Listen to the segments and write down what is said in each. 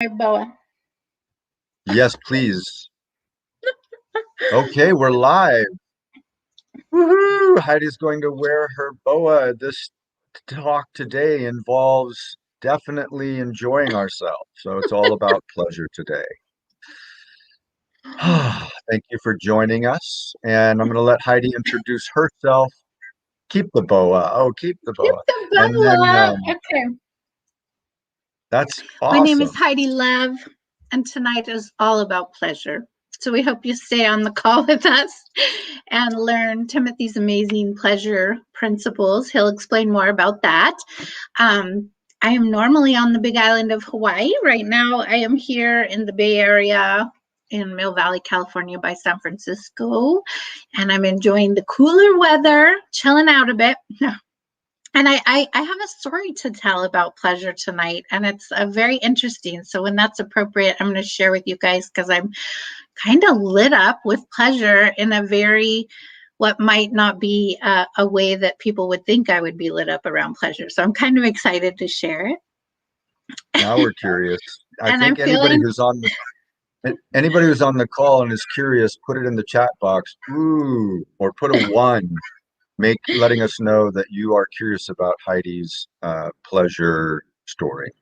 My boa. Yes, please. Okay, we're live. Woohoo! Heidi's going to wear her boa. This talk today involves definitely enjoying ourselves. So it's all about pleasure today. Thank you for joining us. And I'm going to let Heidi introduce herself. Keep the boa. Oh, keep the Keep boa. the And then boa. Okay. that's My name is awesome. Heidi Lev, and tonight is all about pleasure. So we hope you stay on the call with us and learn Timothy's amazing pleasure principles. He'll explain more about that. I am normally on the big island of Hawaii. Right now, I am here in the Bay Area in Mill Valley, California by San Francisco, and I'm enjoying the cooler weather, chilling out a bit. And I have a story to tell about pleasure tonight, and it's very interesting. So when that's appropriate, I'm going to share with you guys because I'm kind of lit up with pleasure in a very, what might not be a way that people would think I would be lit up around pleasure. So I'm kind of excited to share it. Now we're curious. I And I'm think anybody feeling, who's on the call and is curious, put it in the chat box. Ooh, or put a one, letting us know that you are curious about Heidi's pleasure story.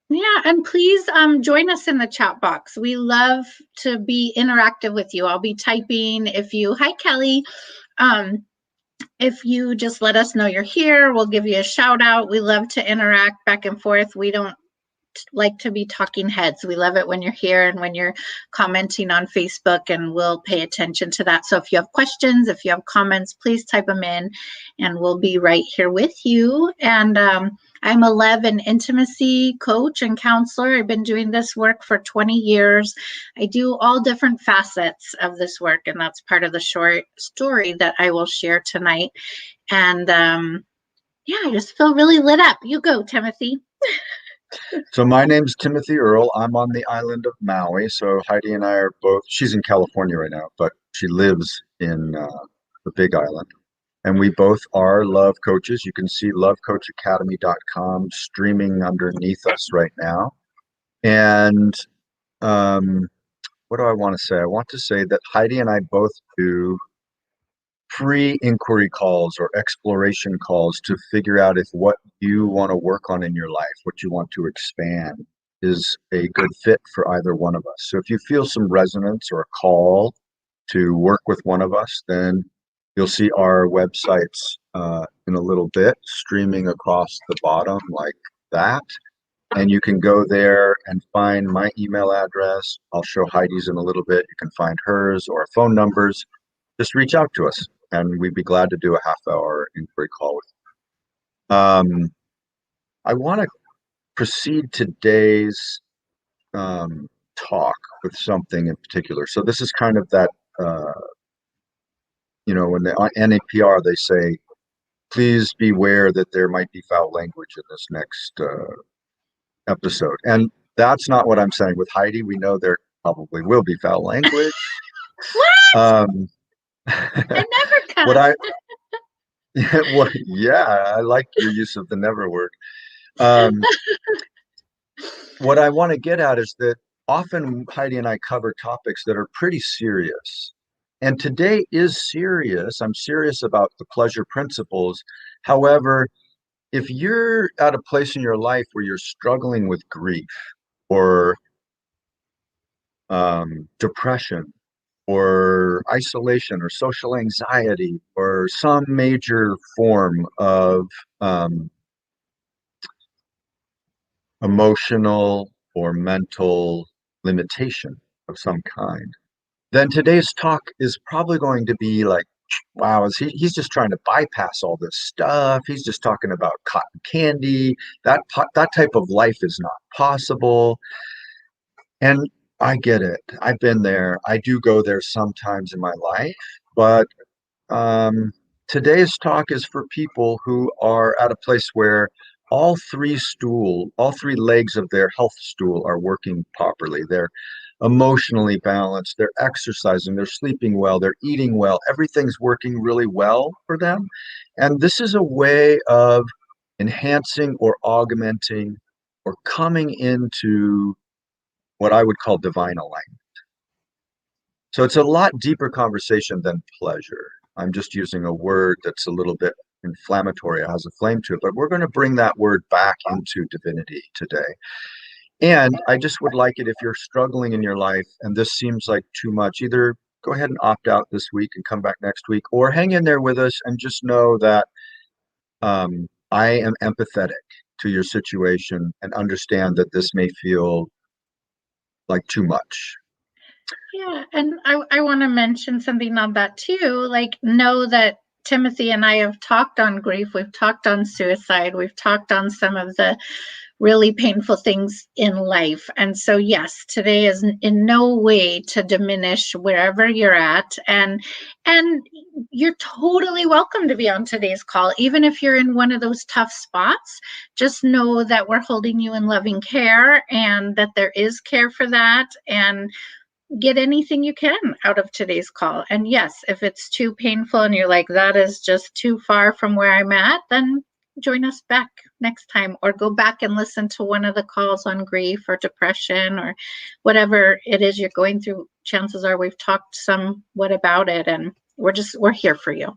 yeah, and please join us in the chat box. We love to be interactive with you. I'll be typing hi Kelly, if you just let us know you're here, we'll give you a shout out. We love to interact back and forth. We don't like to be talking heads. We love it when you're here and when you're commenting on Facebook, and we'll pay attention to that. So if you have questions, if you have comments, please type them in and we'll be right here with you. And I'm a love and intimacy coach and counselor. I've been doing this work for 20 years. I do all different facets of this work, and that's part of the short story that I will share tonight. And yeah, I just feel really lit up. You go, Timothy. So my name's Timothy Earl. I'm on the island of Maui. So Heidi and I are both, she's in California right now, but she lives in the Big Island. And we both are love coaches. You can see lovecoachacademy.com streaming underneath us right now. And what do I want to say? I want to say that Heidi and I both do free inquiry calls or exploration calls to figure out if what you want to work on in your life, what you want to expand, is a good fit for either one of us. So if you feel some resonance or a call to work with one of us, then you'll see our websites in a little bit streaming across the bottom like that. And you can go there and find my email address. I'll show Heidi's in a little bit. You can find hers or phone numbers. Just reach out to us and we'd be glad to do a half-hour inquiry call with you. I want to proceed today's talk with something in particular. So this is kind of that, when the NAPR, they say, please beware that there might be foul language in this next episode. And that's not what I'm saying. With Heidi, we know there probably will be foul language. What? I never cuss. Yeah, I like your use of the never word. What I want to get at is that often Heidi and I cover topics that are pretty serious. And today is serious. I'm serious about the pleasure principles. However, if you're at a place in your life where you're struggling with grief or depression or isolation or social anxiety or some major form of emotional or mental limitation of some kind, then today's talk is probably going to be like, wow, he's just trying to bypass all this stuff. He's just talking about cotton candy. That type of life is not possible. And I get it. I've been there. I do go there sometimes in my life, but today's talk is for people who are at a place where all three legs of their health stool are working properly. They're emotionally balanced, they're exercising, they're sleeping well, they're eating well, everything's working really well for them. And this is a way of enhancing or augmenting or coming into what I would call divine alignment. So it's a lot deeper conversation than pleasure. I'm just using a word that's a little bit inflammatory. It has a flame to it, but we're going to bring that word back into divinity today. And I just would like it if you're struggling in your life and this seems like too much, either go ahead and opt out this week and come back next week, or hang in there with us and just know that I am empathetic to your situation and understand that this may feel like too much. Yeah, and I want to mention something on that too. Like, know that Timothy and I have talked on grief, we've talked on suicide, we've talked on some of the really painful things in life. And so, yes, today is in no way to diminish wherever you're at. And you're totally welcome to be on today's call, even if you're in one of those tough spots. Just know that we're holding you in loving care and that there is care for that. And get anything you can out of today's call. And yes, if it's too painful and you're like, that is just too far from where I'm at, then join us back next time, or go back and listen to one of the calls on grief or depression or whatever it is you're going through. Chances are we've talked somewhat about it, and we're here for you.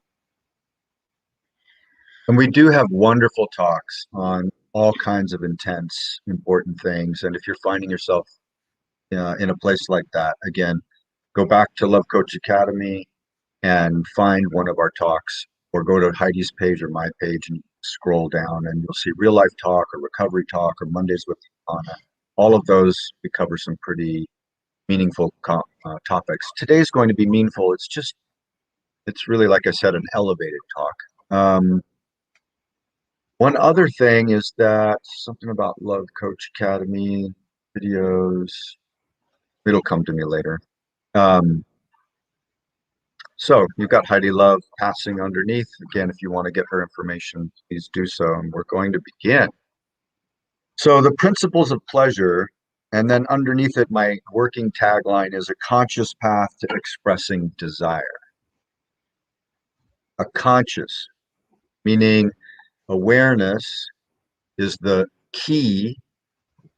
And we do have wonderful talks on all kinds of intense, important things. And if you're finding yourself in a place like that, again, go back to Love Coach Academy and find one of our talks, or go to Heidi's page or my page and scroll down and you'll see real life talk or recovery talk or Mondays with Anna. All of those, we cover some pretty meaningful topics. Today's going to be meaningful. It's really, like I said, an elevated talk. One other thing is that something about Love Coach Academy videos, it'll come to me later. So you've got Heidi Love passing underneath. Again, if you want to get her information, please do so. And we're going to begin. So the principles of pleasure, and then underneath it, my working tagline is a conscious path to expressing desire. A conscious, meaning awareness is the key,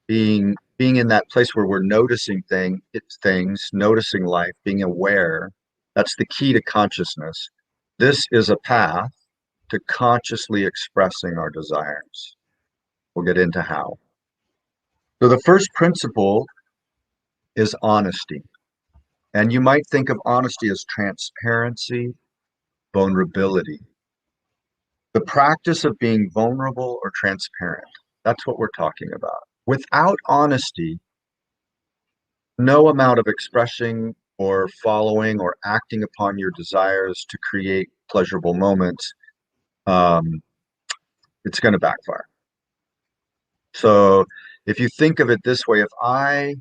being in that place where we're noticing things, noticing life, being aware. That's the key to consciousness. This is a path to consciously expressing our desires. We'll get into how. So the first principle is honesty. And you might think of honesty as transparency, vulnerability. The practice of being vulnerable or transparent. That's what we're talking about. Without honesty, no amount of expressing or following or acting upon your desires to create pleasurable moments, it's going to backfire. So if you think of it this way, well,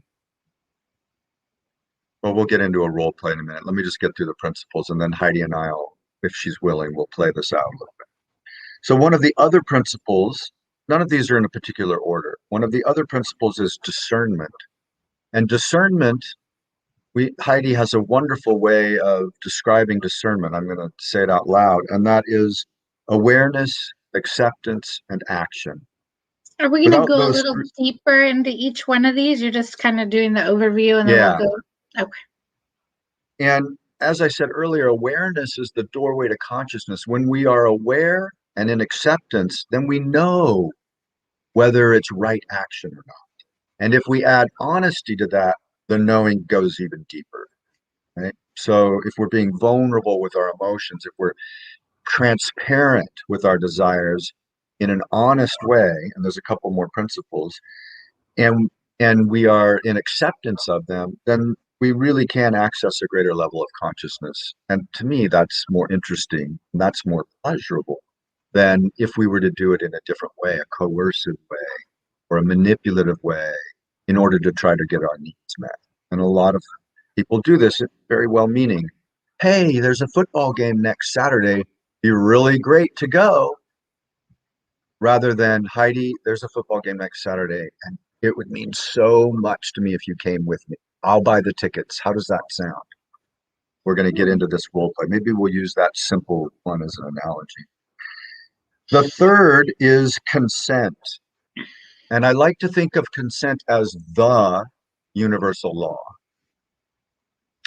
we'll get into a role play in a minute. Let me just get through the principles, and then Heidi and I'll, if she's willing, we'll play this out a little bit. So one of the other principles, none of these are in a particular order. One of the other principles is discernment. And discernment, Heidi has a wonderful way of describing discernment. I'm going to say it out loud, and that is awareness, acceptance, and action. Are we going to go a little deeper into each one of these? You're just kind of doing the overview, and then we'll go. Okay. And as I said earlier, awareness is the doorway to consciousness. When we are aware and in acceptance, then we know whether it's right action or not. And if we add honesty to that, the knowing goes even deeper. Right? So if we're being vulnerable with our emotions, if we're transparent with our desires in an honest way, and there's a couple more principles, and we are in acceptance of them, then we really can access a greater level of consciousness. And to me, that's more interesting, and that's more pleasurable than if we were to do it in a different way, a coercive way or a manipulative way in order to try to get our needs met. And a lot of people do this very well meaning. Hey, there's a football game next Saturday. Be really great to go. Rather than, Heidi, there's a football game next Saturday, and it would mean so much to me if you came with me. I'll buy the tickets. How does that sound? We're going to get into this role play. Maybe we'll use that simple one as an analogy. The third is consent. And I like to think of consent as the universal law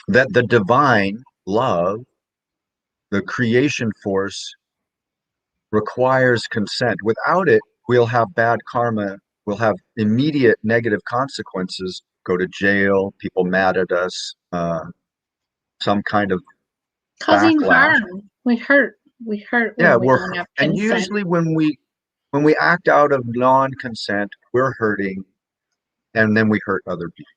that the divine love, the creation force, requires consent. Without it, we'll have bad karma, we'll have immediate negative consequences, go to jail, people mad at us, some kind of Causing backlash. harm. We hurt Yeah, when we don't have and consent. usually when we act out of non-consent, we're hurting, and then we hurt other people.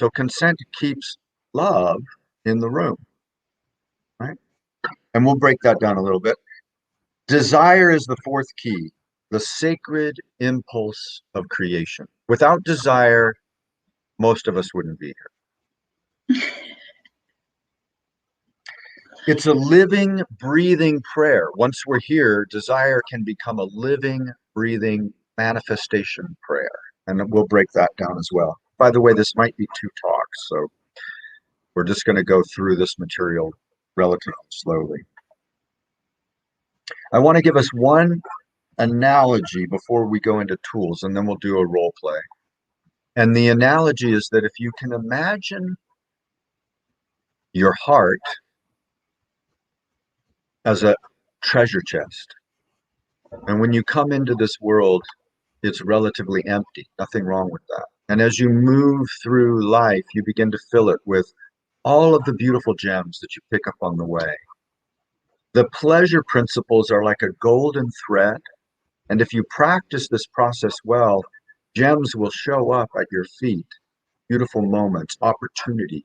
So consent keeps love in the room, right? And we'll break that down a little bit. Desire is the fourth key, the sacred impulse of creation. Without desire, most of us wouldn't be here. It's a living, breathing prayer. Once we're here, desire can become a living, breathing manifestation prayer. And we'll break that down as well. By the way, this might be two talks, so we're just going to go through this material relatively slowly. I want to give us one analogy before we go into tools, and then we'll do a role play. And the analogy is that if you can imagine your heart as a treasure chest, and when you come into this world, it's relatively empty, nothing wrong with that. And as you move through life, you begin to fill it with all of the beautiful gems that you pick up on the way. The pleasure principles are like a golden thread. And if you practice this process well, gems will show up at your feet, beautiful moments, opportunities,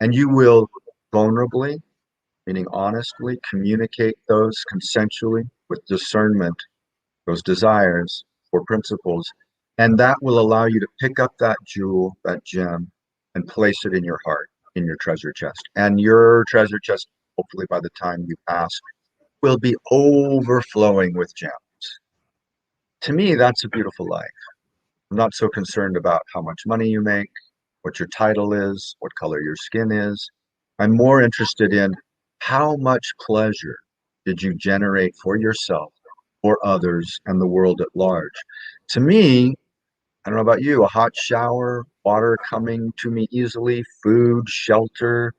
and you will vulnerably, meaning honestly, communicate those consensually with discernment, those desires or principles. And that will allow you to pick up that jewel, that gem, and place it in your heart, in your treasure chest. And your treasure chest, hopefully by the time you ask, will be overflowing with gems. To me, that's a beautiful life. I'm not so concerned about how much money you make, what your title is, what color your skin is. I'm more interested in how much pleasure did you generate for yourself, for others, and the world at large. To me, I don't know about you, a hot shower, water coming to me easily, food, shelter,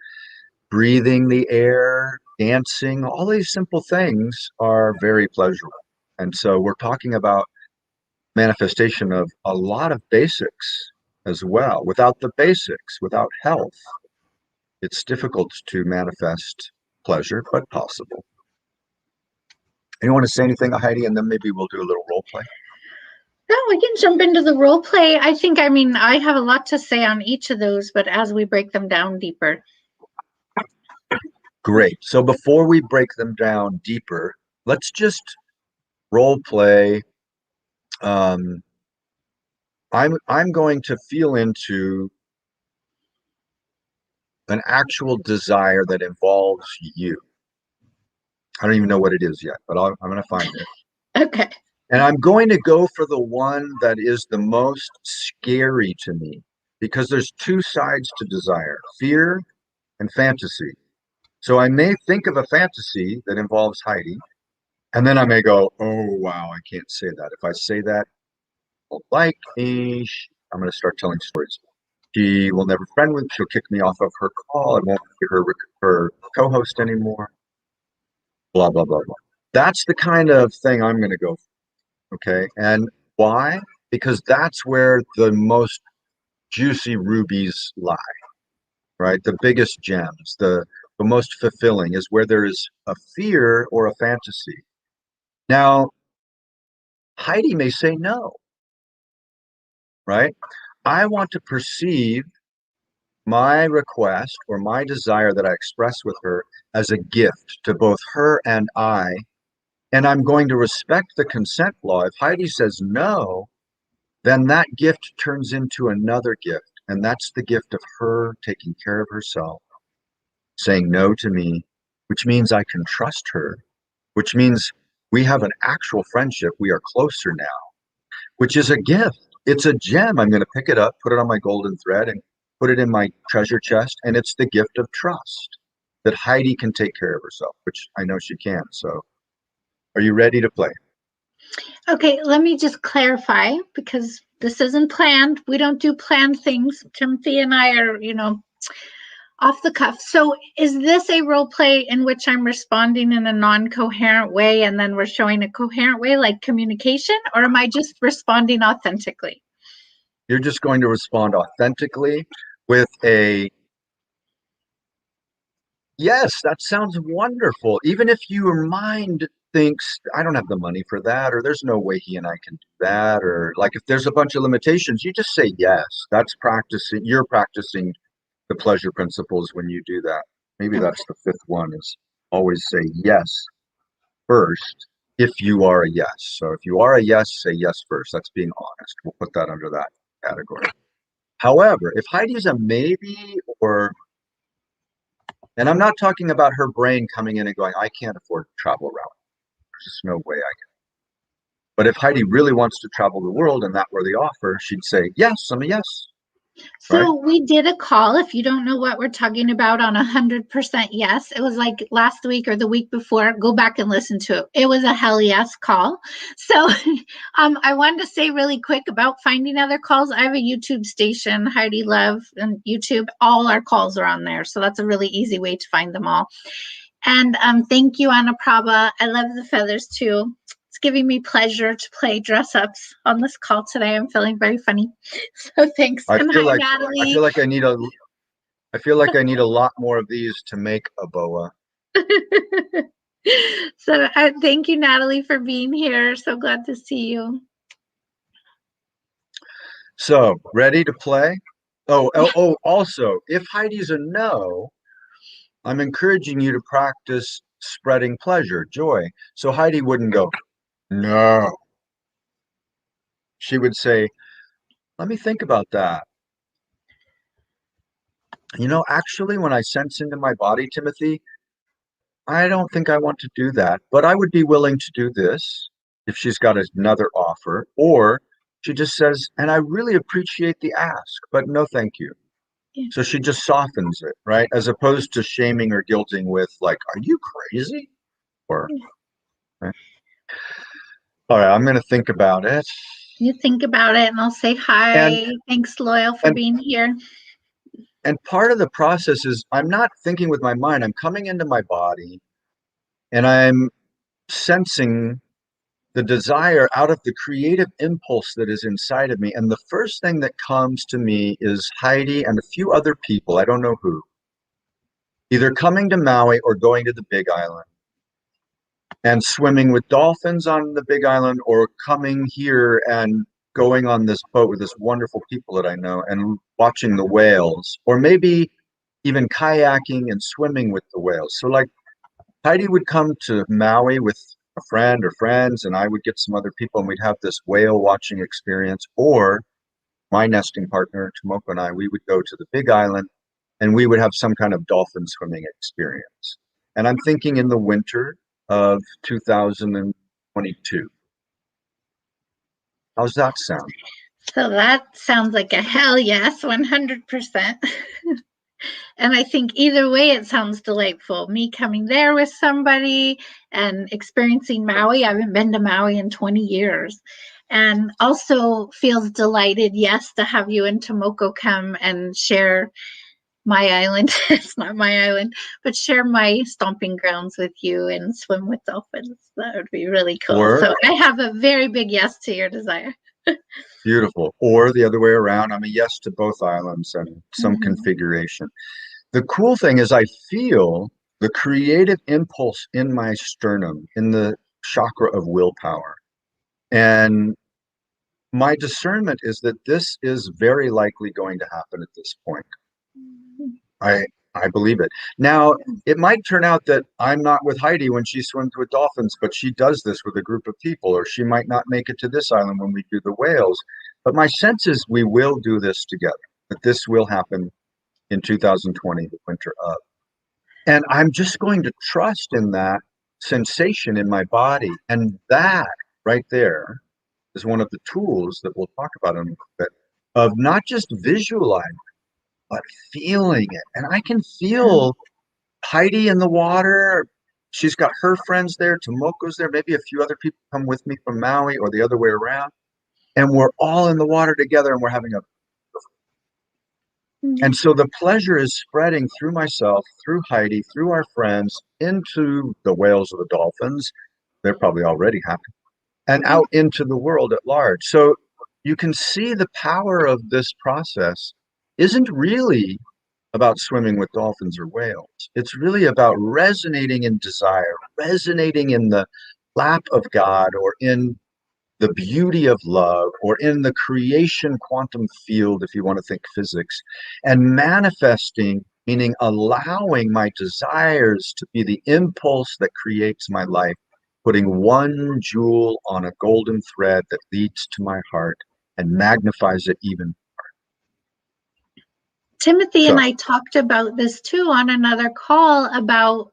breathing the air, dancing, all these simple things are very pleasurable. And so we're talking about manifestation of a lot of basics as well. Without the basics, without health, it's difficult to manifest pleasure, but possible. You want to say anything, Heidi, and then maybe we'll do a little role play? No, we can jump into the role play. I have a lot to say on each of those, but as we break them down deeper. Great. So before we break them down deeper, let's just role play. I'm going to feel into an actual desire that involves you. I don't even know what it is yet, but I'm going to find it. Okay. And I'm going to go for the one that is the most scary to me because there's two sides to desire, fear and fantasy. So I may think of a fantasy that involves Heidi, and then I may go, oh, wow, I can't say that. If I say that, won't like me. I'm going to start telling stories. She will never friend with. She'll kick me off of her call. I won't be her co-host anymore. Blah blah blah blah. That's the kind of thing I'm going to go for. Okay, and why? Because that's where the most juicy rubies lie. Right, the biggest gems, the most fulfilling is where there is a fear or a fantasy. Now, Heidi may say no. Right, I want to perceive my request or my desire that I express with her as a gift to both her and I. And I'm going to respect the consent law. If Heidi says no, then that gift turns into another gift. And that's the gift of her taking care of herself, saying no to me, which means I can trust her, which means we have an actual friendship. We are closer now, which is a gift. It's a gem. I'm going to pick it up, put it on my golden thread, and put it in my treasure chest. And it's the gift of trust that Heidi can take care of herself, which I know she can. So are you ready to play? Okay, let me just clarify because This isn't planned. We don't do planned things. Timothy and I are, off the cuff. So is this a role play in which I'm responding in a non-coherent way and then we're showing a coherent way, like communication, or am I just responding authentically? You're just going to respond authentically with a yes, that sounds wonderful. Even if your mind thinks, I don't have the money for that, or there's no way he and I can do that, or like if there's a bunch of limitations, you just say yes. That's practicing, you're practicing the pleasure principles when you do that. Maybe Okay. that's the fifth one is always say yes first if you are a yes. So if you are a yes, say yes first. That's being honest. We'll put that under that category. However, if Heidi's a maybe or and I'm not talking about her brain coming in and going, I can't afford to travel around. There's just no way I can. But if Heidi really wants to travel the world and that were the offer, she'd say, yes, I'm a yes, right? So we did a call. If you don't know what we're talking about on 100% yes, it was like last week or the week before. Go back and listen to it. It was a hell yes call. So I wanted to say really quick about finding other calls. I have a YouTube station, Heidi Love, and YouTube. All our calls are on there. So that's a really easy way to find them all. And thank you, Anna Prabha. I love the feathers too. It's giving me pleasure to play dress ups on this call today. I'm feeling very funny. So thanks. I And feel hi, like I Natalie. feel like I need a I feel like I need a lot more of these to make a boa. So thank you, Natalie, for being here. So glad to see you. So ready to play? Also, if Heidi's a no, I'm encouraging you to practice spreading pleasure, joy. So Heidi wouldn't go, no. She would say, let me think about that. Actually, when I sense into my body, Timothy, I don't think I want to do that, but I would be willing to do this if she's got another offer. Or she just says, and I really appreciate the ask, but no, thank you. Yeah. So she just softens it, right? As opposed to shaming or guilting with, like, are you crazy? Or, right? All right, I'm going to think about it. You think about it, and I'll say And, hi. Thanks, Loyal, for and, being here. and part of the process is I'm not thinking with my mind, I'm coming into my body and I'm sensing the desire out of the creative impulse that is inside of me. And the first thing that comes to me is Heidi and a few other people, I don't know who, either coming to Maui or going to the Big Island and swimming with dolphins on the Big Island or coming here and going on this boat with this wonderful people that I know and watching the whales, or maybe even kayaking and swimming with the whales. So like Heidi would come to Maui with a friend or friends, and I would get some other people, and we'd have this whale watching experience. Or my nesting partner, Tomoko, and I, we would go to the Big Island, and we would have some kind of dolphin swimming experience. And I'm thinking in the winter of 2022. How's that sound? So that sounds like a hell yes, 100%. And I think either way, it sounds delightful. Me coming there with somebody and experiencing Maui. I haven't been to Maui in 20 years. And also feels delighted, yes, to have you and Tomoko come and share my island. It's not my island, but share my stomping grounds with you and swim with dolphins. That would be really cool. Or So I have a very big yes to your desire. beautiful. Or the other way around, I'm a yes to both islands and some Mhm. configuration. The cool thing is I feel the creative impulse in my sternum, in the chakra of willpower. And my discernment is that this is very likely going to happen at this point. I I believe it. Now, it might turn out that I'm not with Heidi when she swims with dolphins, but she does this with a group of people, or she might not make it to this island when we do the whales. But my sense is we will do this together, that this will happen in 2020, the winter of. And I'm just going to trust in that sensation in my body. And that right there is one of the tools that we'll talk about in a little bit of not just visualizing, but feeling it. And I can feel Heidi in the water. She's got her friends there. Tomoko's there. Maybe a few other people come with me from Maui or the other way around. and we're all in the water together and we're having a, Mhm. and so the pleasure is spreading through myself, through Heidi, through our friends, into the whales or the dolphins. They're probably already happy, and out into the world at large. So you can see the power of this process isn't really about swimming with dolphins or whales. It's really about resonating in desire, resonating in the lap of God or in the beauty of love or in the creation quantum field, if you want to think physics, and manifesting, meaning allowing my desires to be the impulse that creates my life, putting one jewel on a golden thread that leads to my heart and magnifies it even. Timothy and So, I talked about this too on another call about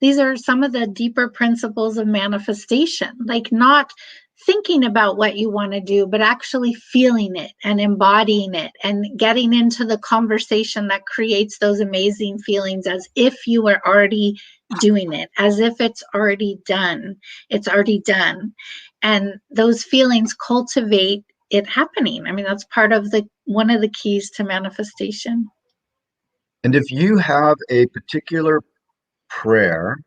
these are some of the deeper principles of manifestation, like not thinking about what you want to do, but actually feeling it and embodying it and getting into the conversation that creates those amazing feelings as if you were already doing it, as if it's already done. It's already done. And those feelings cultivate it happening. I mean, that's part of the one of the keys to manifestation. and if you have a particular prayer,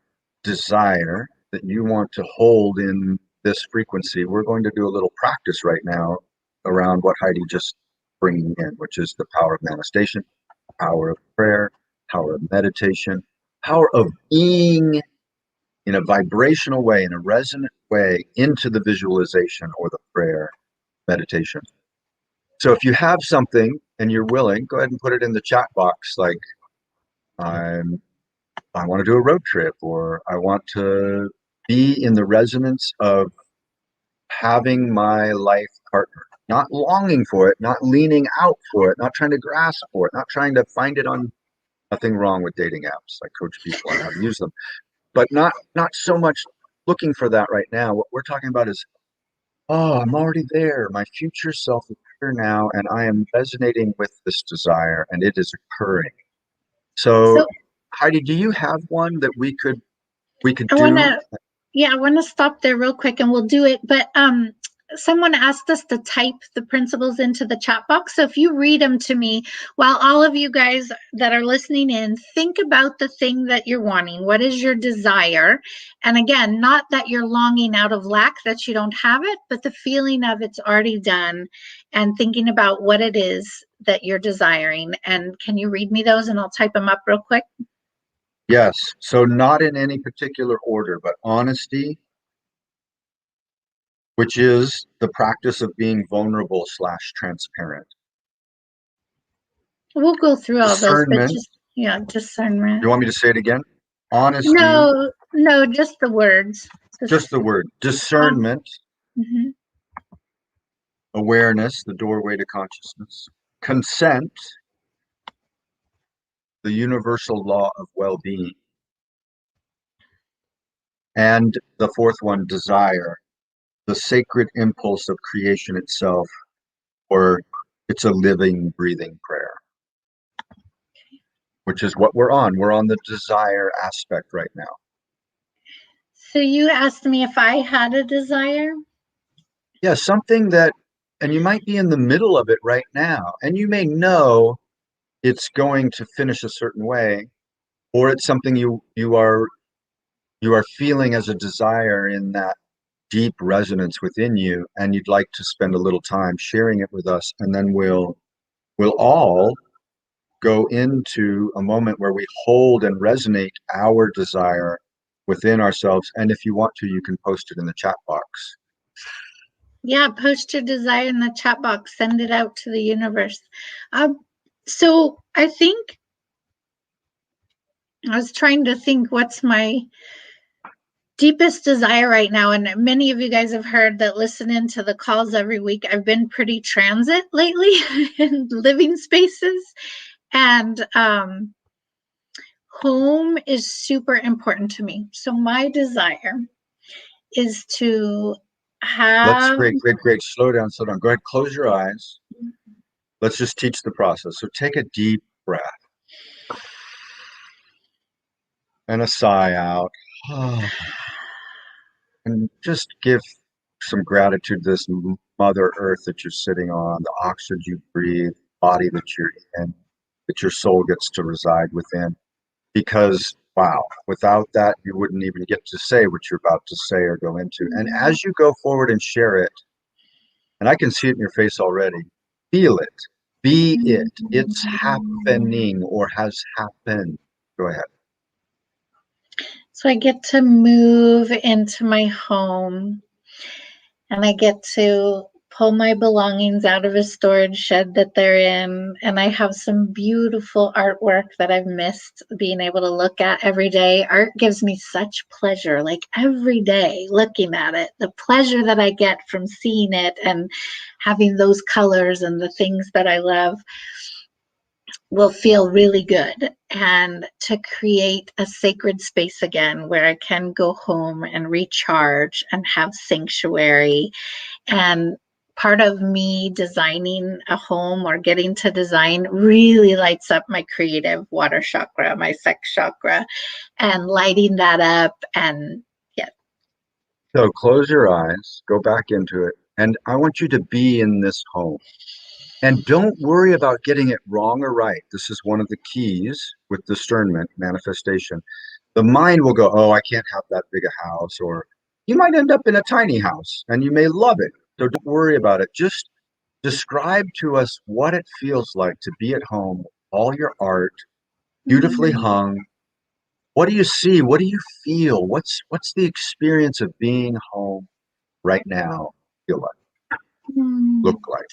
desire that you want to hold in this frequency, we're going to do a little practice right now around what Heidi just bringing in, which is the power of manifestation, power of prayer, power of meditation, power of being in a vibrational way, in a resonant way, into the visualization or the prayer meditation. So if you have something and you're willing, go ahead and put it in the chat box like I'm I want to do a road trip, or I want to be in the resonance of having my life partner, not longing for it, not leaning out for it, not trying to grasp for it, not trying to find it on. Nothing wrong with dating apps. I coach people on how to use them, but not so much looking for that right now. What we're talking about is, oh, I'm already there. My future self is here now, and I am resonating with this desire, and it is occurring. So, So Heidi, do you have one that we could I want do? to, yeah, I want to stop there real quick and we'll do it. But someone asked us to type the principles into the chat box. So if you read them to me, while all of you guys that are listening in, think about the thing that you're wanting. What is your desire? And again, not that you're longing out of lack that you don't have it, but the feeling of it's already done and thinking about what it is that you're desiring. And can you read me those and I'll type them up real quick? Yes. So not in any particular order, but honesty, which is the practice of being vulnerable slash transparent. We'll go through all those, but Discernment. just, yeah, discernment. You want me to say it again? Honesty, No, no, just the words. just Just the word. on. Discernment, Mhm. awareness, the doorway to consciousness. Consent, the universal law of well-being. And the fourth one, desire, the sacred impulse of creation itself, or it's a living, breathing prayer, which is what we're on. We're on the desire aspect right now. So you asked me if I had a desire. Yeah, something that, and you might be in the middle of it right now, and you may know it's going to finish a certain way, or it's something you are feeling as a desire in that deep resonance within you, and you'd like to spend a little time sharing it with us, and then we'll all go into a moment where we hold and resonate our desire within ourselves. And if you want to, you can post it in the chat box. Yeah, post your desire in the chat box. Send it out to the universe. Um, so I think I was trying to think what's my deepest desire right now, and many of you guys have heard that listen into the calls every week. I've been pretty transit lately in living spaces, and home is super important to me. So my desire is to Let's have. great, great, great. Slow down, slow down. Go ahead, close your eyes. Let's just teach the process. So take a deep breath and a sigh out. And just give some gratitude to this Mother Earth that you're sitting on, the oxygen you breathe, body that you're in, that your soul gets to reside within. Because, wow, without that, you wouldn't even get to say what you're about to say or go into. And as you go forward and share it, and I can see it in your face already, feel it, be it. It's happening or has happened. Go ahead. So I get to move into my home and I get to pull my belongings out of a storage shed that they're in. And I have some beautiful artwork that I've missed being able to look at every day. Art gives me such pleasure, like every day looking at it, the pleasure that I get from seeing it and having those colors and the things that I love will feel really good, and to create a sacred space again where I can go home and recharge and have sanctuary. And part of me designing a home or getting to design really lights up my creative water chakra, my sex chakra, and lighting that up. And yeah. So close your eyes, go back into it, and I want you to be in this home. And don't worry about getting it wrong or right. This is one of the keys with discernment, manifestation. The mind will go, oh, I can't have that big a house, or you might end up in a tiny house and you may love it. So don't worry about it. Just describe to us what it feels like to be at home, all your art, beautifully hung. What do you see? What do you feel? What's the experience of being home right now feel like, look like?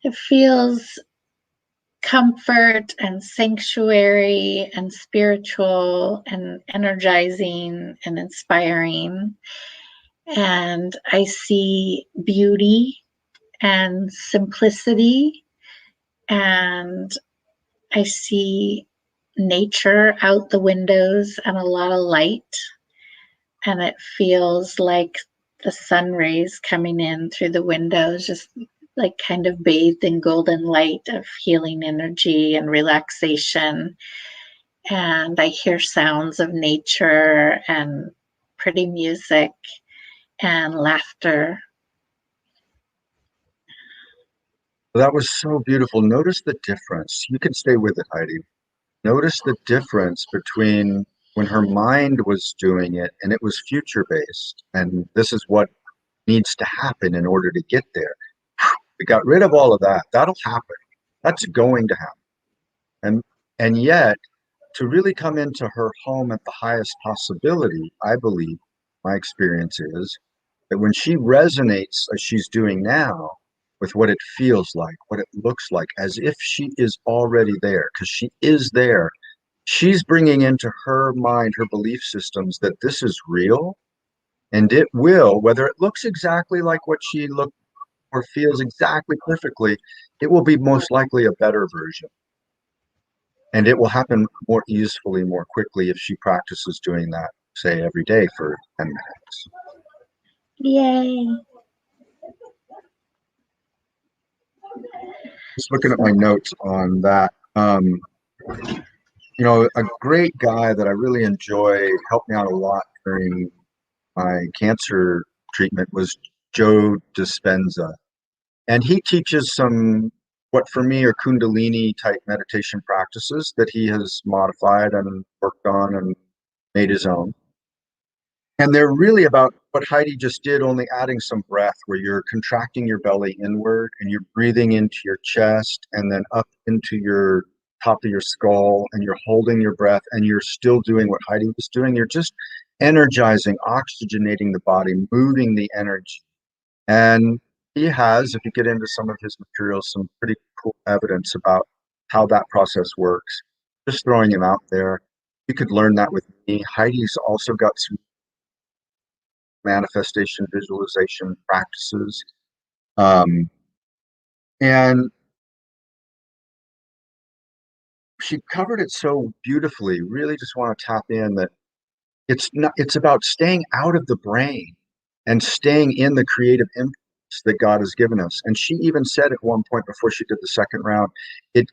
It feels comfort and sanctuary and spiritual and energizing and inspiring. And I see beauty and simplicity, and I see nature out the windows and a lot of light. And it feels like the sun rays coming in through the windows, just like kind of bathed in golden light of healing energy and relaxation. And I hear sounds of nature and pretty music and laughter. That was so beautiful. Notice the difference. You can stay with it, Heidi. Notice the difference between when her mind was doing it and it was future based, and this is what needs to happen in order to get there. We got rid of all of that. That'll happen. That's going to happen. And yet, to really come into her home at the highest possibility, I believe, my experience is that when she resonates as she's doing now with what it feels like, what it looks like, as if she is already there, because she is there, she's bringing into her mind, her belief systems, that this is real and it will, whether it looks exactly like what she looked or feels exactly perfectly, it will be most likely a better version. And it will happen more easily, more quickly if she practices doing that, say, every day for 10 minutes. Yay. Just looking at my notes on that. A great guy that I really enjoy, helped me out a lot during my cancer treatment, was Joe Dispenza. And he teaches some, what for me are Kundalini type meditation practices that he has modified and worked on and made his own. And they're really about what Heidi just did, only adding some breath where you're contracting your belly inward and you're breathing into your chest and then up into your top of your skull, and you're holding your breath and you're still doing what Heidi was doing. You're just energizing, oxygenating the body, moving the energy. And he has, if you get into some of his materials, some pretty cool evidence about how that process works. Just throwing him out there. You could learn that with me. Heidi's also got some manifestation visualization practices. And she covered it so beautifully. Really just want to tap in that it's about staying out of the brain and staying in the creative impulse that God has given us. And she even said at one point before she did the second round, it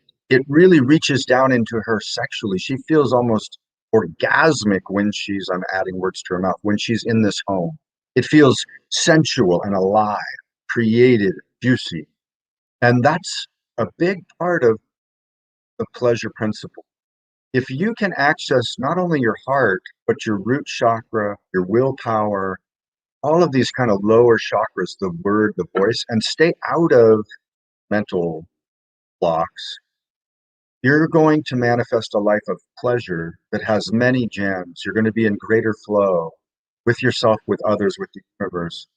really reaches down into her sexually. She feels almost orgasmic when I'm adding words to her mouth, when she's in this home. It feels sensual and alive. creative, juicy. And that's a big part of the pleasure principle. If you can access not only your heart, but your root chakra, your willpower, all of these kind of lower chakras, the word, the voice, and stay out of mental blocks, you're going to manifest a life of pleasure that has many gems. You're going to be in greater flow with yourself, with others, with the universe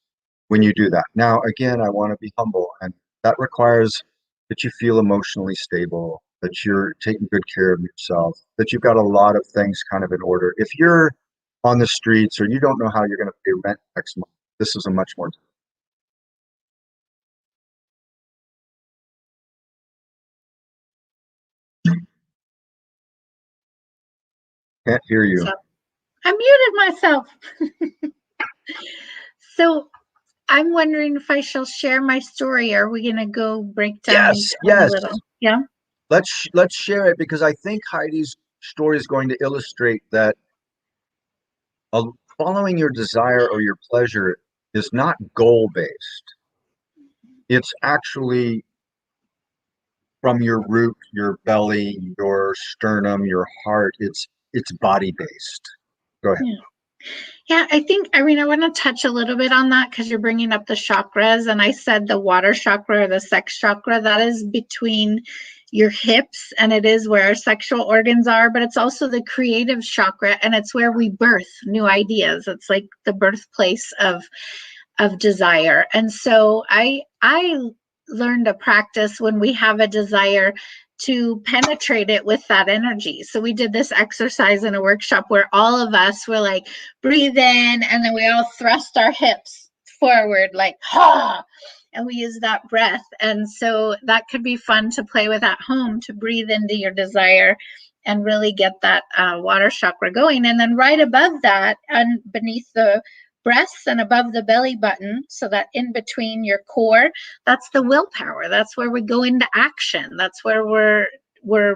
when you do that. Now, again, I want to be humble, and that requires that you feel emotionally stable, that you're taking good care of yourself, that you've got a lot of things kind of in order. If you're on the streets or you don't know how you're going to pay rent next month, this is a much more. Can't hear you. So I muted myself. So I'm wondering if I shall share my story. Are we going to go break down Yes, each one a yes. little? Yeah. Let's share it because I think Heidi's story is going to illustrate that uh, following your desire or your pleasure is not goal based. It's actually from your root, your belly, your sternum, your heart. It's body based. Go ahead. Yeah. Yeah, I mean, I want to touch a little bit on that because you're bringing up the chakras. And I said the water chakra or the sex chakra, that is between your hips and it is where our sexual organs are, but it's also the creative chakra and it's where we birth new ideas. It's like the birthplace of desire. And so I learned a practice when we have a desire to penetrate it with that energy. So we did this exercise in a workshop where all of us were like, breathe in, and then we all thrust our hips forward, like, ha, and we use that breath. And so that could be fun to play with at home, to breathe into your desire and really get that water chakra going. And then right above that, and beneath the breasts and above the belly button, so that in between your core, that's the willpower. That's where we go into action. That's where we're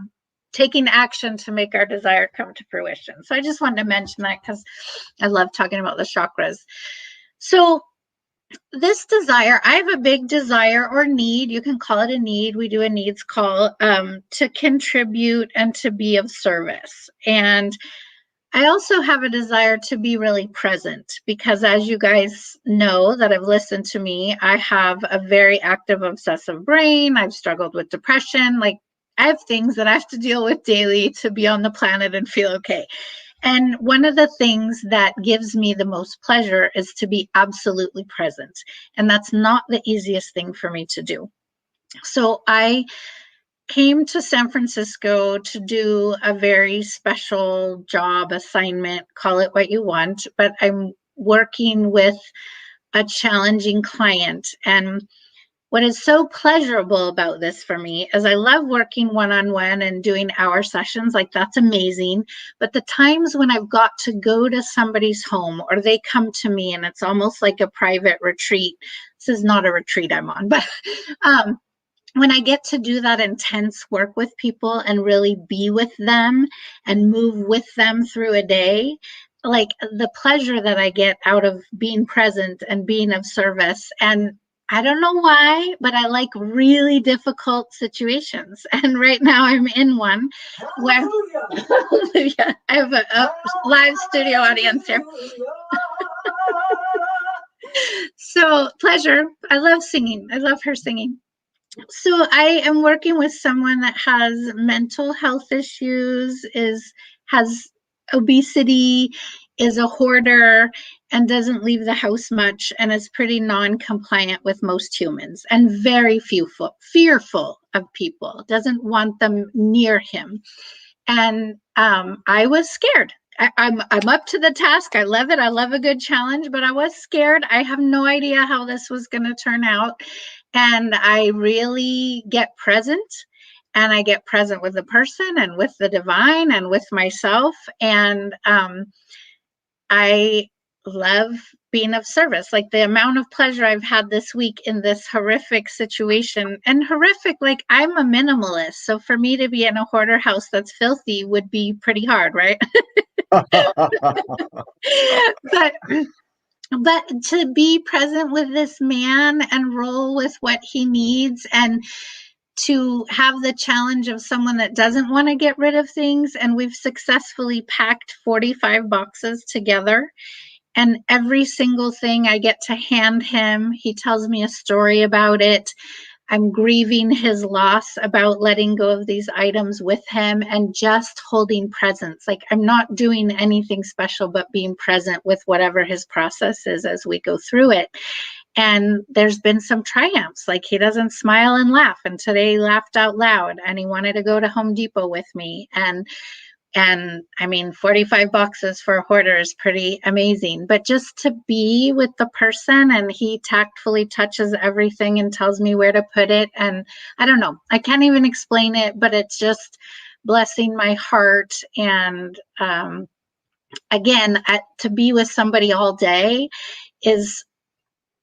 taking action to make our desire come to fruition. So I just wanted to mention that because I love talking about the chakras. So this desire, I have a big desire or need, you can call it a need, we do a needs call, to contribute and to be of service. And I also have a desire to be really present because, as you guys know that have listened to me, I have a very active obsessive brain. I've struggled with depression. Like, I have things that I have to deal with daily to be on the planet and feel okay. And one of the things that gives me the most pleasure is to be absolutely present. And that's not the easiest thing for me to do. So I came to San Francisco to do a very special job assignment, call it what you want, but I'm working with a challenging client. And what is so pleasurable about this for me is I love working one-on-one and doing hour sessions, like that's amazing. But the times when I've got to go to somebody's home or they come to me and it's almost like a private retreat. This is not a retreat I'm on, but when I get to do that intense work with people and really be with them and move with them through a day, like the pleasure that I get out of being present and being of service. And I don't know why, but I like really difficult situations. And right now I'm in one where I have a live studio audience here. So pleasure. I love singing. I love her singing. So I am working with someone that has mental health issues, has obesity, is a hoarder, and doesn't leave the house much, and is pretty non-compliant with most humans, and very fearful of people, doesn't want them near him. And I was scared. I'm up to the task. I love it. I love a good challenge, but I was scared. I have no idea how this was going to turn out. And I really get present, and I get present with the person and with the divine and with myself. And I love being of service. Like the amount of pleasure I've had this week in this horrific situation, and horrific, like I'm a minimalist. So for me to be in a hoarder house that's filthy would be pretty hard, right? But but to be present with this man and roll with what he needs, and to have the challenge of someone that doesn't want to get rid of things. And we've successfully packed 45 boxes together. And every single thing I get to hand him, he tells me a story about it. I'm grieving his loss about letting go of these items with him and just holding presence. Like, I'm not doing anything special but being present with whatever his process is as we go through it. And there's been some triumphs. Like, he doesn't smile and laugh. And today he laughed out loud and he wanted to go to Home Depot with me. And I mean, 45 boxes for a hoarder is pretty amazing. But just to be with the person, and he tactfully touches everything and tells me where to put it. And I don't know, I can't even explain it, but it's just blessing my heart. And again, to be with somebody all day is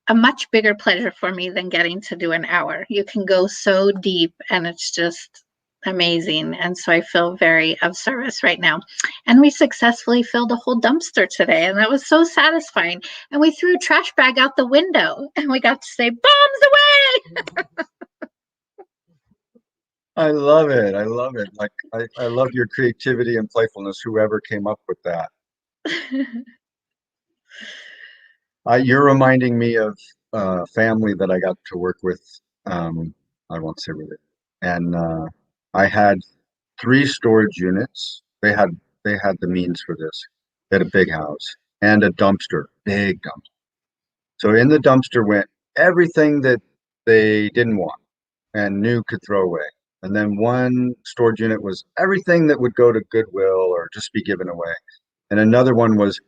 a much bigger pleasure for me than getting to do an hour. You can go so deep and it's just amazing. And so I feel very of service right now. And we successfully filled a whole dumpster today, and that was so satisfying. And we threw a trash bag out the window and we got to say, bombs away. I love it. I love it. Like I love your creativity and playfulness, whoever came up with that. You're reminding me of a family that I got to work with. I won't say with it. And I had three storage units. They had the means for this. They had a big house and a dumpster, big dumpster. So in the dumpster went everything that they didn't want and knew could throw away. And then one storage unit was everything that would go to Goodwill or just be given away. And another one was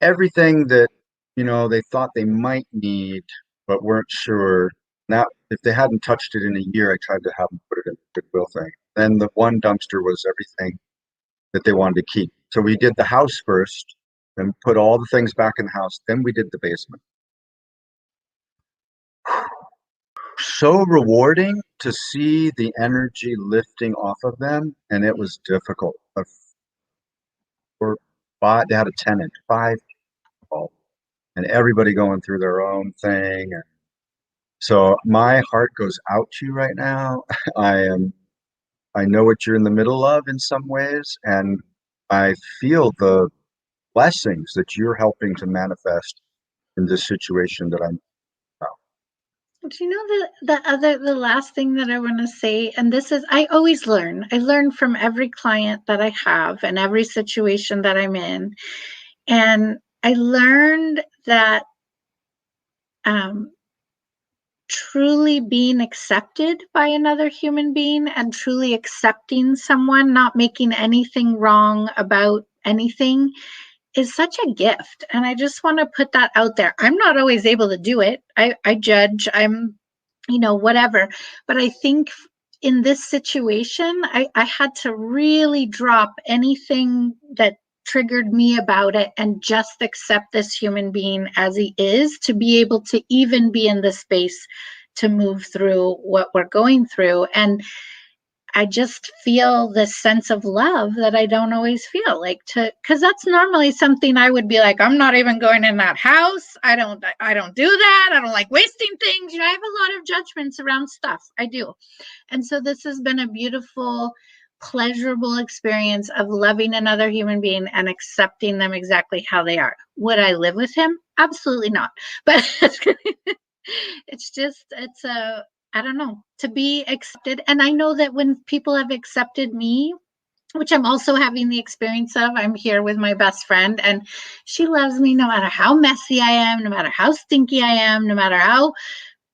everything that, they thought they might need but weren't sure. Now, if they hadn't touched it in a year, I tried to have them put it in the Goodwill thing. Then the one dumpster was everything that they wanted to keep. So we did the house first and put all the things back in the house. Then we did the basement. So rewarding to see the energy lifting off of them, and it was difficult. They had a tenant, five people, and everybody going through their own thing. And so my heart goes out to you right now. I know what you're in the middle of in some ways, and I feel the blessings that you're helping to manifest in this situation that I'm Do you know the last thing that I want to say? And this is, I always learn. I learn from every client that I have and every situation that I'm in. And I learned that um, truly being accepted by another human being and truly accepting someone, not making anything wrong about anything, is such a gift. And I just want to put that out there. I'm not always able to do it. I judge, whatever. But I think in this situation, I had to really drop anything that triggered me about it and just accept this human being as he is, to be able to even be in the space to move through what we're going through. And I just feel this sense of love that I don't always feel, like, because that's normally something I would be like, I'm not even going in that house. I don't do that. I don't like wasting things. I have a lot of judgments around stuff. I do. And so this has been a beautiful, pleasurable experience of loving another human being and accepting them exactly how they are. Would I live with him? Absolutely not. But it's a, I don't know, to be accepted. And I know that when people have accepted me, which I'm also having the experience of, I'm here with my best friend, and she loves me no matter how messy I am, no matter how stinky I am, no matter how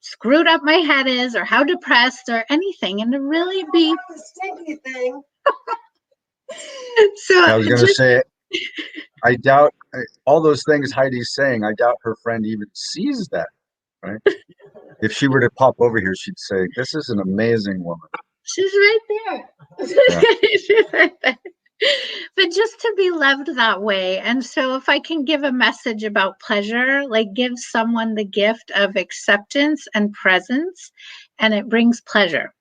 screwed up my head is, or how depressed or anything. And to really be the stinky thing. So I was going to just say, I doubt all those things Heidi's saying. I doubt her friend even sees that, right? If she were to pop over here, she'd say, "This is an amazing woman." she's right there. Yeah. She's right there. But just to be loved that way. And so if I can give a message about pleasure, like, give someone the gift of acceptance and presence, and it brings pleasure,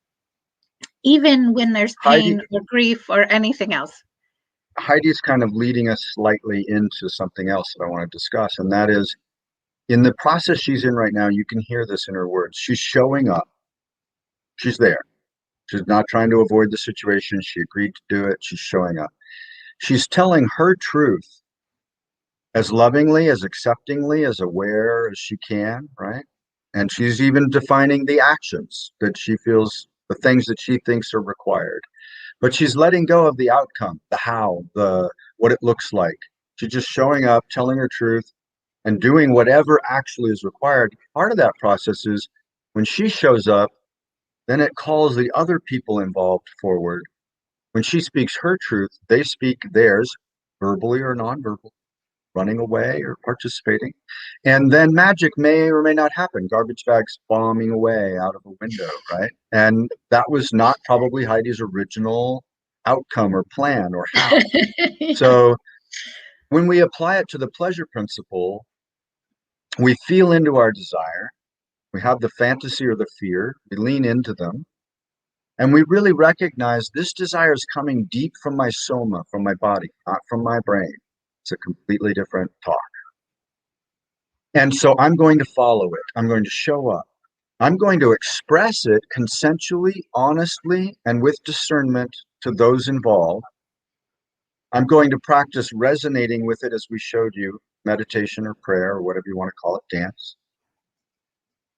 even when there's Heidi, pain or grief or anything else. Heidi's kind of leading us slightly into something else that I want to discuss, and that is In the process she's in right now, you can hear this in her words. She's showing up. She's there. She's not trying to avoid the situation. She agreed to do it. She's showing up. She's telling her truth as lovingly, as acceptingly, as aware as she can, right? And she's even defining the actions that she feels, the things that she thinks are required. But she's letting go of the outcome, the how, the what it looks like. She's just showing up, telling her truth, and doing whatever actually is required. Part of that process is when she shows up, then it calls the other people involved forward. When she speaks her truth, they speak theirs, verbally or nonverbal, running away or participating. And then magic may or may not happen. Garbage bags bombing away out of a window, right? And that was not probably Heidi's original outcome or plan or how. Yeah. So when we apply it to the pleasure principle, we feel into our desire, we have the fantasy or the fear, we lean into them, and we really recognize this desire is coming deep from my soma, from my body, not from my brain. It's a completely different talk. And so I'm going to follow it. I'm going to show up. I'm going to express it consensually, honestly, and with discernment to those involved. I'm going to practice resonating with it as we showed you, meditation or prayer or whatever you want to call it, dance.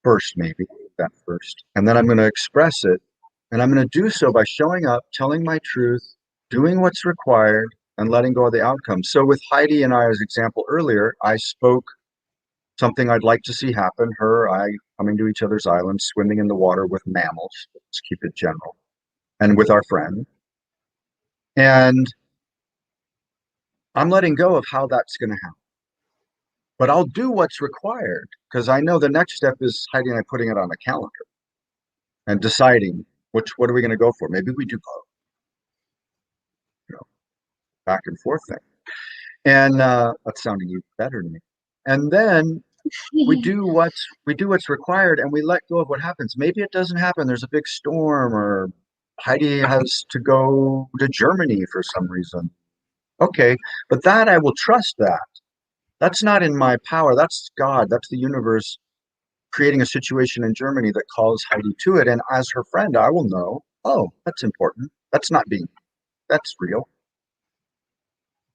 First, maybe that first. And then I'm going to express it. And I'm going to do so by showing up, telling my truth, doing what's required, and letting go of the outcome. So with Heidi and I, as example earlier, I spoke something I'd like to see happen. Her, I coming to each other's islands, swimming in the water with mammals. Let's keep it general. And with our friend. And I'm letting go of how that's going to happen. But I'll do what's required because I know the next step is Heidi and I putting it on a calendar and deciding what are we going to go for. Maybe we do both, you know, back and forth thing. And that's sounding even better to me. And then we do what's required and we let go of what happens. Maybe it doesn't happen. There's a big storm or Heidi has to go to Germany for some reason. Okay, but that I will trust that. That's not in my power. That's God. That's the universe creating a situation in Germany that calls Heidi to it. And as her friend, I will know, oh, that's important. That's not being, that's real.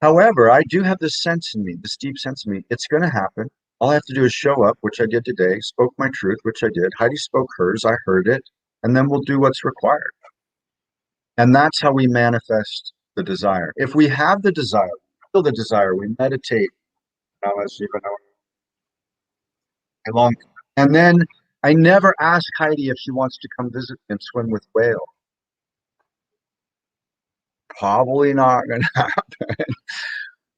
However, I do have this sense in me, this deep sense in me. It's going to happen. All I have to do is show up, which I did today, spoke my truth, which I did. Heidi spoke hers. I heard it. And then we'll do what's required. And that's how we manifest the desire. If we have the desire, feel the desire, we meditate. Long. And then I never ask Heidi if she wants to come visit and swim with whale. Probably not going to happen,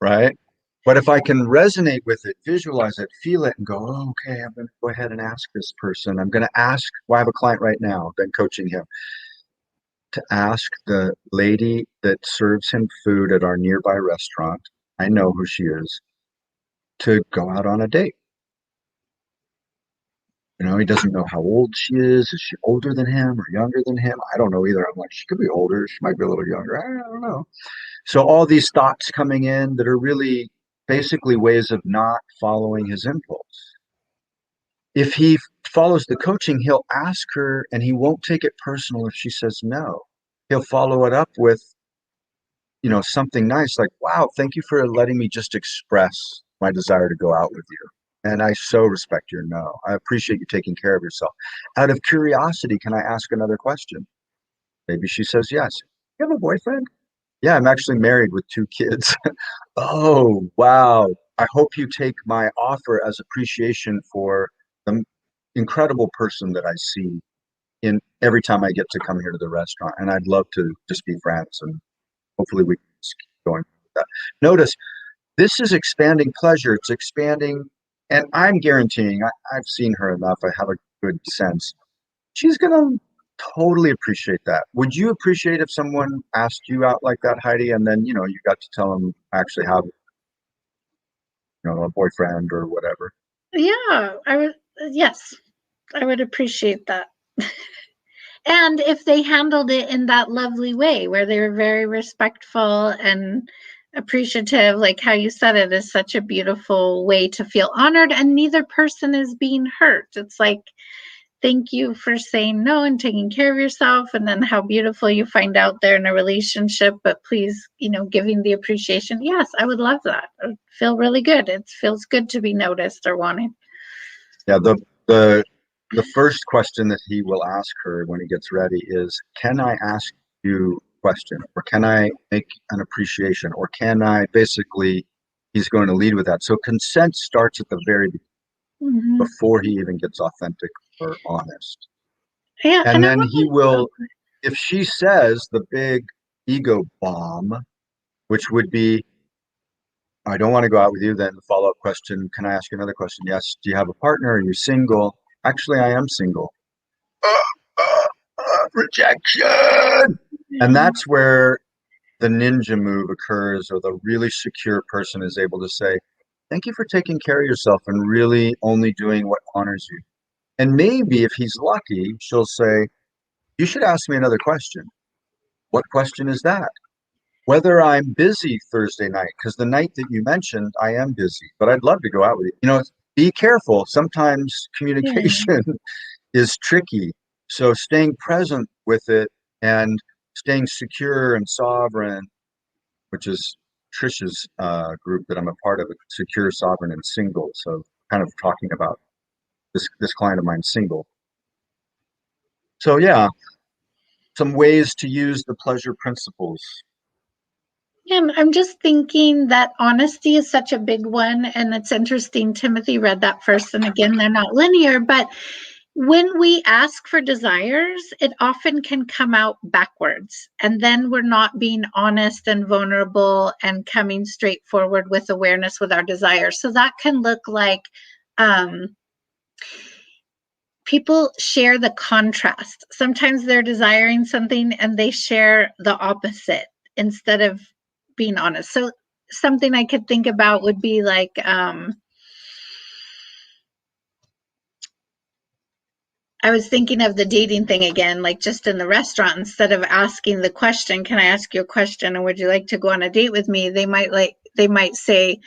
right? But if I can resonate with it, visualize it, feel it, and go, oh, okay, I'm going to go ahead and ask this person. I'm going to ask, well, I have a client right now, been coaching him, to ask the lady that serves him food at our nearby restaurant, I know who she is, to go out on a date. You know, he doesn't know how old she is. Is she older than him or younger than him? I don't know either. I'm like, she could be older. She might be a little younger. I don't know. So all these thoughts coming in that are really basically ways of not following his impulse. If he follows the coaching, he'll ask her and he won't take it personal if she says no. He'll follow it up with, something nice like, wow, thank you for letting me just express my desire to go out with you. And I so respect your no. I appreciate you taking care of yourself. Out of curiosity, can I ask another question? Maybe she says yes. You have a boyfriend? Yeah, I'm actually married with 2 kids. Oh, wow. I hope you take my offer as appreciation for the incredible person that I see in every time I get to come here to the restaurant. And I'd love to just be friends and hopefully we can just keep going with that. Notice this is expanding pleasure. It's expanding, and I'm guaranteeing, I've seen her enough. I have a good sense. She's going to totally appreciate that. Would you appreciate if someone asked you out like that, Heidi, and then, you got to tell them actually have, a boyfriend or whatever? Yeah, I would. Yes, I would appreciate that. And if they handled it in that lovely way where they were very respectful and appreciative, like how you said it, is such a beautiful way to feel honored, and neither person is being hurt. It's like, thank you for saying no and taking care of yourself, and then how beautiful you find out they're in a relationship, but please, giving the appreciation. Yes, I would love that. I would feel really good. It feels good to be noticed or wanted. Yeah, the first question that he will ask her when he gets ready is, can I ask you a question? Or can I make an appreciation? Or can I basically, he's going to lead with that. So consent starts at the very Mhm. before he even gets authentic or honest. Yeah, And and I then he want will, if she says the big ego bomb, which would be, I don't want to go out with you, then the follow-up question, can I ask you another question? Yes. Do you have a partner? Are you single? Actually, I am single. Rejection. And to. that's where the ninja move occurs, or the really secure person is able to say, thank you for taking care of yourself and really only doing what honors you. And maybe if he's lucky, she'll say, you should ask me another question. What question is that? Whether I'm busy Thursday night, because the night that you mentioned, I am busy, but I'd love to go out with you. Be careful. Sometimes Yeah. communication is tricky. So staying present with it and staying secure and sovereign, which is Trisha's group that I'm a part of, secure, sovereign, and single. So kind of talking about this client of mine single. So yeah, some ways to use the pleasure principles. Yeah, I'm just thinking that honesty is such a big one. And it's interesting. Timothy read that first. And again, they're not linear, but when we ask for desires, it often can come out backwards. And then we're not being honest and vulnerable and coming straight forward with awareness with our desires. So that can look like um, people share the contrast. Sometimes they're desiring something and they share the opposite instead of being honest. So something I could think about would be like, I was thinking of the dating thing again, like just in the restaurant, instead of asking the question, can I ask you a question? And would you like to go on a date with me? They might say,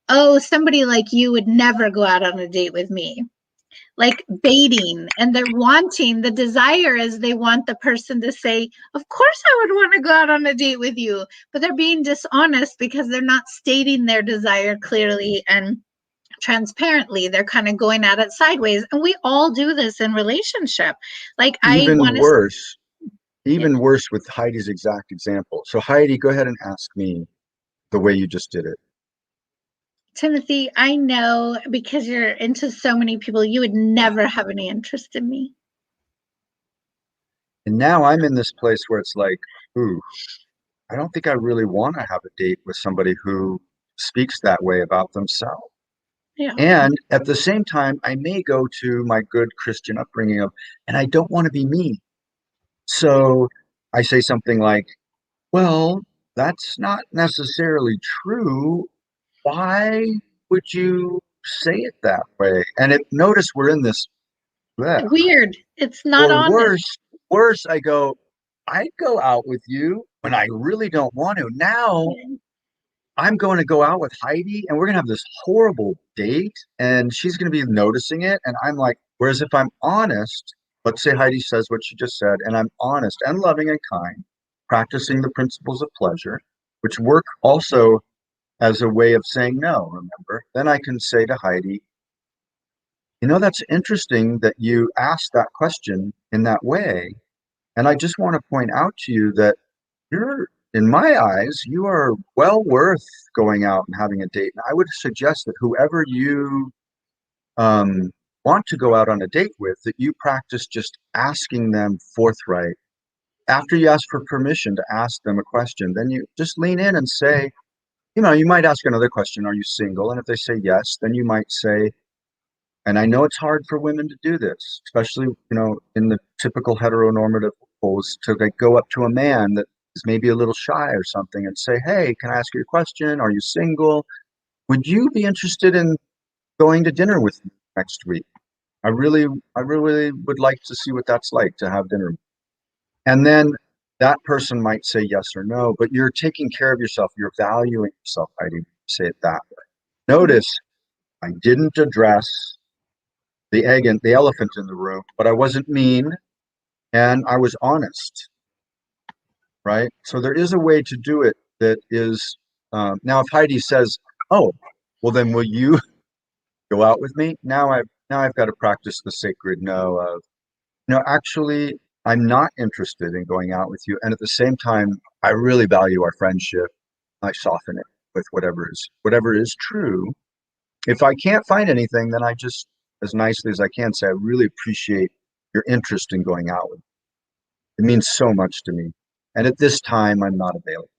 oh, somebody like you would never go out on a date with me. Like baiting, and they're wanting, the desire is they want the person to say, of course I would want to go out on a date with you, but they're being dishonest because they're not stating their desire clearly and transparently. They're kind of going at it sideways, and we all do this in relationship. Like I Even want to. worse, Yeah. even worse with Heidi's exact example. So Heidi, go ahead and ask me the way you just did it. Timothy, I know because you're into so many people, you would never have any interest in me. And now I'm in this place where it's like, ooh, I don't think I really want to have a date with somebody who speaks that way about themselves. Yeah. And at the same time, I may go to my good Christian upbringing of, and I don't want to be me. So I say something like, well, that's not necessarily true. Why would you say it that way? And notice we're in this, bleh. Weird. It's not Or honest. worse, I go, I'd go out with you when I really don't want to. Now Yeah. I'm going to go out with Heidi and we're going to have this horrible date and she's going to be noticing it. And I'm like, whereas if I'm honest, let's say Heidi says what she just said, and I'm honest and loving and kind, practicing the principles of pleasure, which work also as a way of saying no, remember, then I can say to Heidi, that's interesting that you asked that question in that way. And I just want to point out to you that in my eyes, you are well worth going out and having a date. And I would suggest that whoever you um, want to go out on a date with, that you practice just asking them forthright. After you ask for permission to ask them a question, then you just lean in and say, you might ask another question, are you single? And if they say yes, then you might say, and I know it's hard for women to do this, especially, in the typical heteronormative roles, to like go up to a man that is maybe a little shy or something and say, hey, can I ask you a question? Are you single? Would you be interested in going to dinner with me next week? I really would like to see what that's like to have dinner. And then that person might say yes or no, but you're taking care of yourself. You're valuing yourself, Heidi, say it that way. Notice I didn't address the elephant in the room, but I wasn't mean and I was honest, right? So there is a way to do it that is, now if Heidi says, oh, well then will you go out with me? Now I've got to practice the sacred no of, no, actually, I'm not interested in going out with you. And at the same time, I really value our friendship. I soften it with whatever is true. If I can't find anything, then I just, as nicely as I can, say, I really appreciate your interest in going out with me. It means so much to me. And at this time, I'm not available.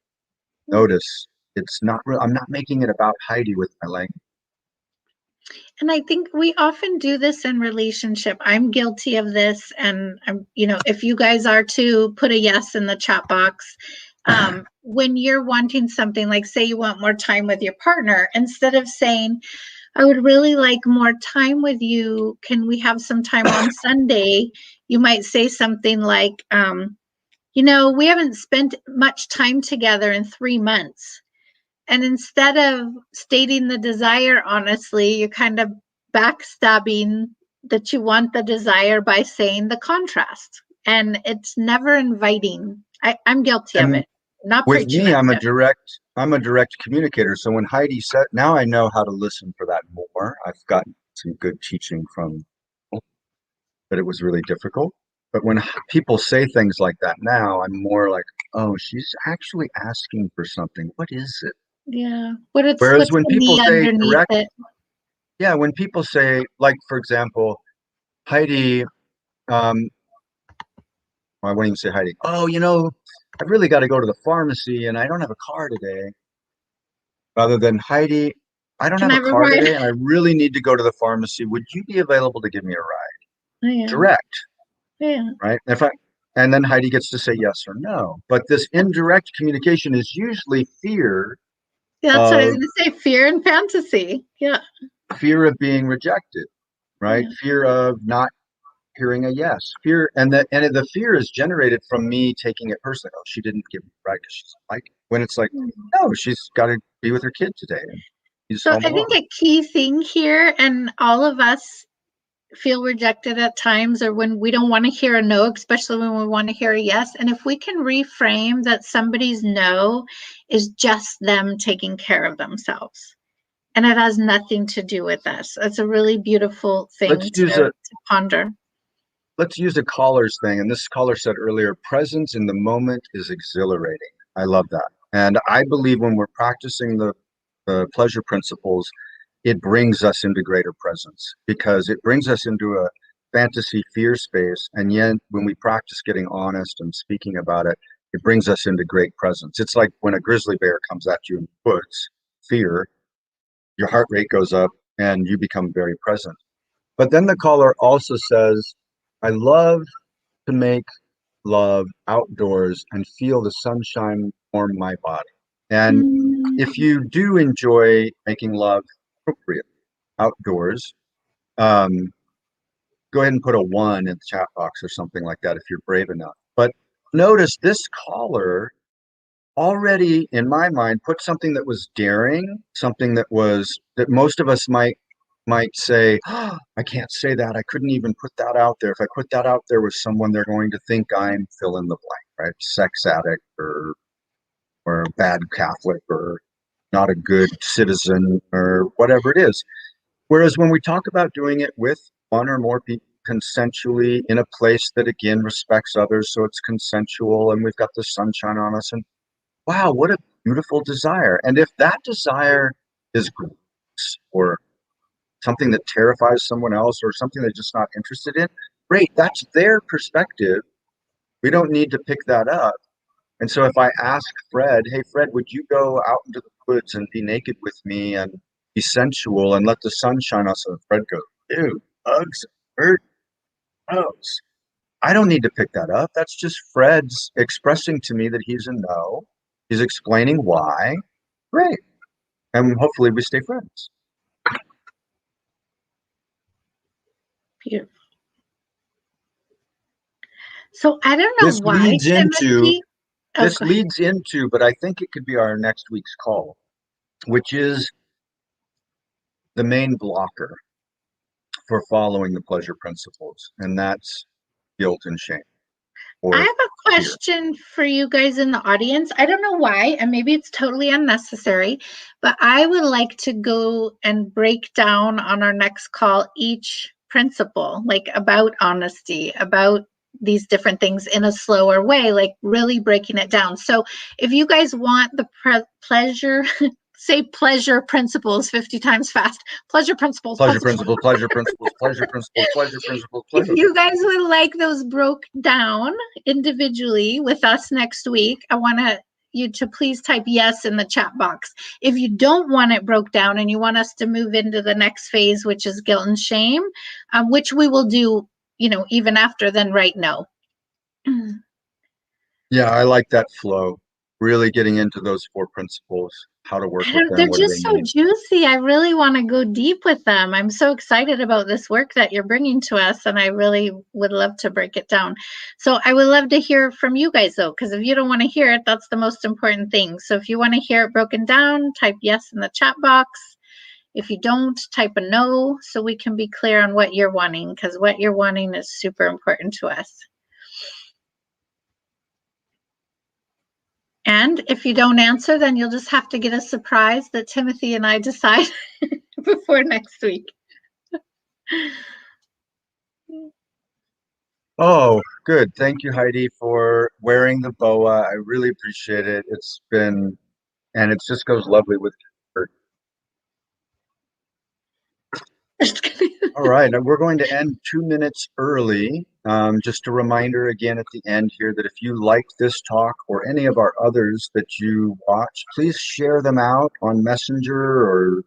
Notice it's not real. I'm not making it about Heidi with my language. And I think we often do this in relationship. I'm guilty of this. And I'm, if you guys are too, put a yes in the chat box. When you're wanting something, like say you want more time with your partner, instead of saying, I would really like more time with you. Can we have some time on Sunday? You might say something like, we haven't spent much time together in 3 months. And instead of stating the desire honestly, you're kind of backstabbing that you want the desire by saying the contrast. And it's never inviting. I'm guilty of And it. Not with preaching me, at you. I'm a direct communicator. So when Heidi said, now I know how to listen for that more. I've gotten some good teaching from, but it was really difficult. But when people say things like that now, I'm more like, oh, she's actually asking for something. What is it? Yeah. Whereas What's when the people need say underneath direct, it? yeah, when people say, like, for example, Heidi, I won't even say Heidi. Oh, I've really got to go to the pharmacy and I don't have a car today. Rather than Heidi, I don't Can have I a have a car ride? today and I really need to go to the pharmacy. Would you be available to give me a ride? Oh, yeah. Direct, Yeah. right? And then Heidi gets to say yes or no. But this indirect communication is usually That's what I was of going to say. Fear and fantasy. Yeah. fear of being rejected, right? Yeah. Fear of not hearing a yes. Fear, and the fear is generated from me taking it personally. Oh, she didn't give me right because she's like, when it's like, no, she's got to be with her kid today and he's So home I think alone. a key thing here, and all of us feel rejected at times, or when we don't want to hear a no, especially when we want to hear a yes. And if we can reframe that somebody's no is just them taking care of themselves, and it has nothing to do with us. It's a really beautiful Let's thing use to a ponder. let's use a caller's thing. And this caller said earlier, presence in the moment is exhilarating. I love that. And I believe when we're practicing the pleasure principles, it brings us into greater presence because it brings us into a fantasy fear space. And yet, when we practice getting honest and speaking about it, it brings us into great presence. It's like when a grizzly bear comes at you in the woods, fear, your heart rate goes up and you become very present. But then the caller also says, I love to make love outdoors and feel the sunshine warm my body. And if Mm. you do enjoy making love appropriately outdoors, um, go ahead and put a 1 in the chat box or something like that if you're brave enough. But notice this caller already, in my mind, put something that was daring, something that most of us might say, oh, I can't say that. I couldn't even put that out there. If I put that out there with someone, they're going to think I'm fill in the blank, right? Sex addict or a bad Catholic or not a good citizen or whatever it is. Whereas when we talk about doing it with one or more people consensually in a place that again respects others, so it's consensual and we've got the sunshine on us, and wow, what a beautiful desire. And if that desire is gross or something that terrifies someone else or something they're just not interested in, great, that's their perspective. We don't need to pick that up. And so if I ask Fred, hey, Fred, would you go out into the woods and be naked with me and be sensual and let the sun shine on us? And Fred goes, dude, bugs, bird, bugs. I don't need to pick that up. That's just Fred's expressing to me that he's a no. He's explaining why. Great. And hopefully we stay friends. Beautiful. So I don't know This why, leads into Timothy. This Okay. leads into, but I think it could be our next week's call, which is the main blocker for following the pleasure principles, and that's guilt and shame I or have a fear. question for you guys in the audience. I don't know why, and maybe it's totally unnecessary, but I would like to go and break down on our next call each principle, like about honesty, about these different things in a slower way, like really breaking it down. So if you guys want the pleasure, say pleasure principles 50 times fast, pleasure principles, Pleasure principles, pleasure principles, pleasure principles, pleasure principles, if pleasure you principles. guys would like those broke down individually with us next week, I want you to please type yes in the chat box. If you don't want it broke down and you want us to move into the next phase, which is guilt and shame, which we will do, even after, then write no. Yeah, I like that flow. Really getting into those 4 principles, how to work with them, They're what do just they so mean? juicy. I really want to go deep with them. I'm so excited about this work that you're bringing to us, and I really would love to break it down. So I would love to hear from you guys, though, because if you don't want to hear it, that's the most important thing. So if you want to hear it broken down, type yes in the chat box. If you don't, type a no so we can be clear on what you're wanting, because what you're wanting is super important to us. And if you don't answer, then you'll just have to get a surprise that Timothy and I decide before next week. Oh, good. Thank you, Heidi, for wearing the boa. I really appreciate it. It's been, and it just goes lovely with her. All right, and we're going to end 2 minutes early. Just a reminder again at the end here that if you like this talk or any of our others that you watch, please share them out on Messenger or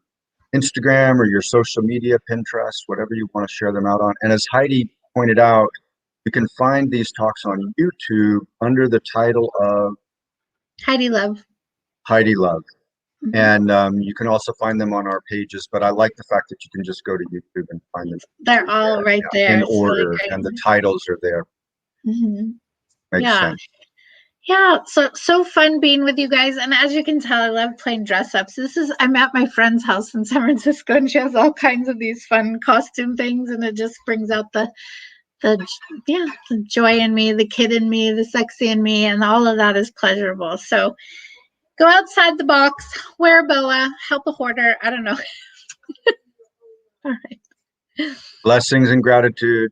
Instagram or your social media, Pinterest, whatever you want to share them out on. And as Heidi pointed out, you can find these talks on YouTube under the title of Heidi Love. Heidi Love. Mhm. And you can also find them on our pages, but I like the fact that you can just go to YouTube and find them They're all right yeah, there. in It's really order, great. and the titles are there. Makes Yeah. sense. Yeah. So fun being with you guys. And as you can tell, I love playing dress ups. I'm at my friend's house in San Francisco, and she has all kinds of these fun costume things, and it just brings out the yeah, the joy in me, the kid in me, the sexy in me, and all of that is pleasurable. So go outside the box, wear a boa, help a hoarder. I don't know. All right. Blessings and gratitude.